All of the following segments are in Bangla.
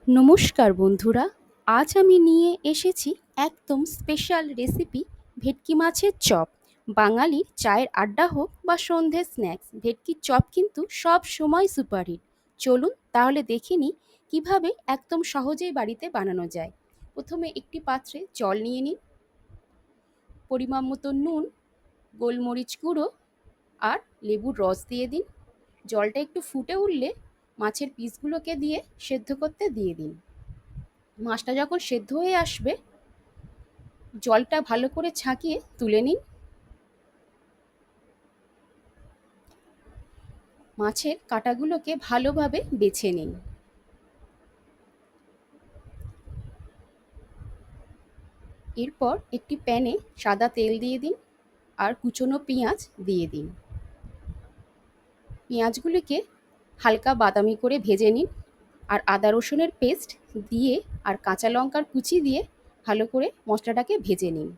নমস্কার বন্ধুরা, আজ আমি নিয়ে এসেছি একদম স্পেশাল রেসিপি ভেটকি মাছের চপ। বাঙালির চায়ের আড্ডা হোক বা সন্ধ্যের স্ন্যাক্স, ভেটকির চপ কিন্তু সব সময় সুপারহিট। চলুন তাহলে দেখে নিই কীভাবে একদম সহজেই বাড়িতে বানানো যায়। প্রথমে একটি পাত্রে জল নিয়ে নিন, পরিমাণ মতো নুন, গোলমরিচ গুঁড়ো আর লেবুর রস দিয়ে দিন। জলটা একটু ফুটে উঠলে মাছের পিসগুলোকে দিয়ে সেদ্ধ করতে দিয়ে দিন। মাছটা যখন সেদ্ধ হয়ে আসবে, জলটা ভালো করে ছাঁকিয়ে তুলে নিন। মাছের কাঁটাগুলোকে ভালোভাবে বেছে নিন। এরপর একটি প্যানে সাদা তেল দিয়ে দিন আর কুচনো পেঁয়াজ দিয়ে দিন। পেঁয়াজগুলিকে হালকা বাদামি করে ভেজে নিন আর আদা রসুনের পেস্ট দিয়ে আর কাঁচা লঙ্কার কুচি দিয়ে ভালো করে মশলাটাকে ভেজে নিন।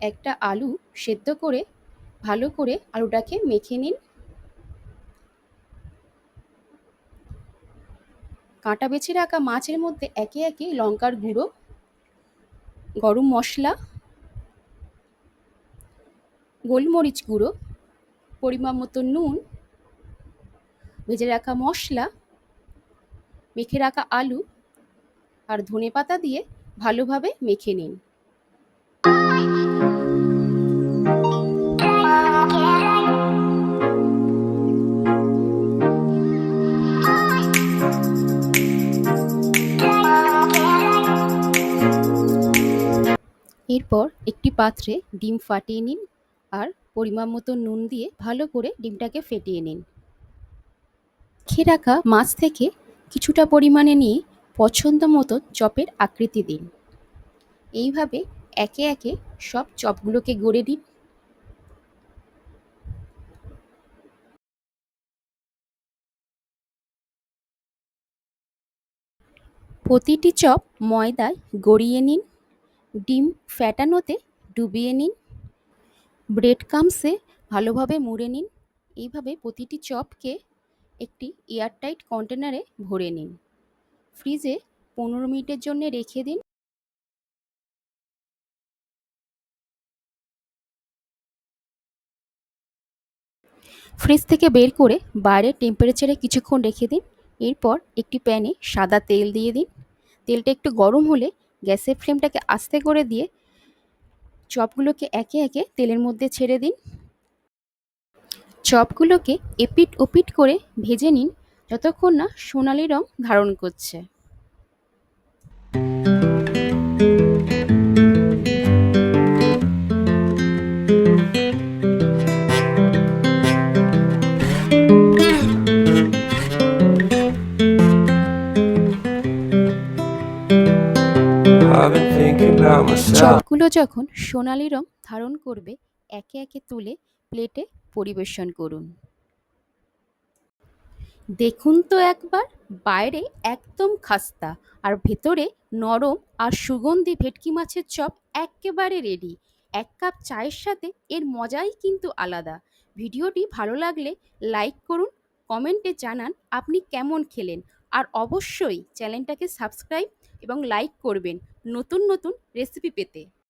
একটা আলু সেদ্ধ করে ভালো করে আলুটাকে মেখে নিন। কাঁটা বেছে রাখা মাছের মধ্যে একে একে লঙ্কার গুঁড়ো, গরম মশলা, গোলমরিচ গুঁড়ো, পরিমাণ মতো নুন, ভেজে রাখা মশলা, মেখে রাখা আলু আর ধনেপাতা দিয়ে ভালোভাবে মেখে নিন। এরপর একটি পাত্রে ডিম ফাটিয়ে নিন আর পরিমাণ মতো নুন দিয়ে ভালো করে ডিমটাকে ফেটিয়ে নিন। মেখে রাখা মাছ থেকে কিছুটা পরিমাণে নিয়ে পছন্দ মতো চপের আকৃতি দিন। এইভাবে একে একে সব চপগুলোকে গড়ে দিন। প্রতিটি চপ ময়দায় গড়িয়ে নিন, ডিম ফ্যাটানোতে ডুবিয়ে নিন, ব্রেড ক্রাম্বসে ভালোভাবে মুড়ে নিন। এইভাবে প্রতিটি চপকে একটি এয়ারটাইট কন্টেনারে ভরে নিন। ফ্রিজে 15 মিনিটের জন্য রেখে দিন। ফ্রিজ থেকে বের করে বাইরের টেম্পারেচারে কিছুক্ষণ রেখে দিন। এরপর একটি প্যানে সাদা তেল দিয়ে দিন। তেলটা একটু গরম হলে গ্যাসের ফ্লেমটাকে আস্তে করে দিয়ে চপগুলোকে একে একে তেলের মধ্যে ছেড়ে দিন। চপগুলোকে এপিট ওপিট করে ভেজে নিন যতক্ষণ না সোনালি রং ধারণ করছে। চপগুলো যখন সোনালি রং ধারণ করবে, একে একে তুলে প্লেটে পরিবেশন করুন। দেখুন তো একবার, বাইরে একদম খাস্তা আর ভেতরে নরম আর সুগন্ধি ভেটকি মাছের চপ একেবারে রেডি। এক কাপ চায়ের সাথে এর মজাই কিন্তু আলাদা। ভিডিওটি ভালো লাগলে লাইক করুন, কমেন্টে জানান আপনি কেমন খেলেন আর অবশ্যই চ্যানেলটাকে সাবস্ক্রাইব এবং লাইক করবেন নতুন নতুন রেসিপি পেতে।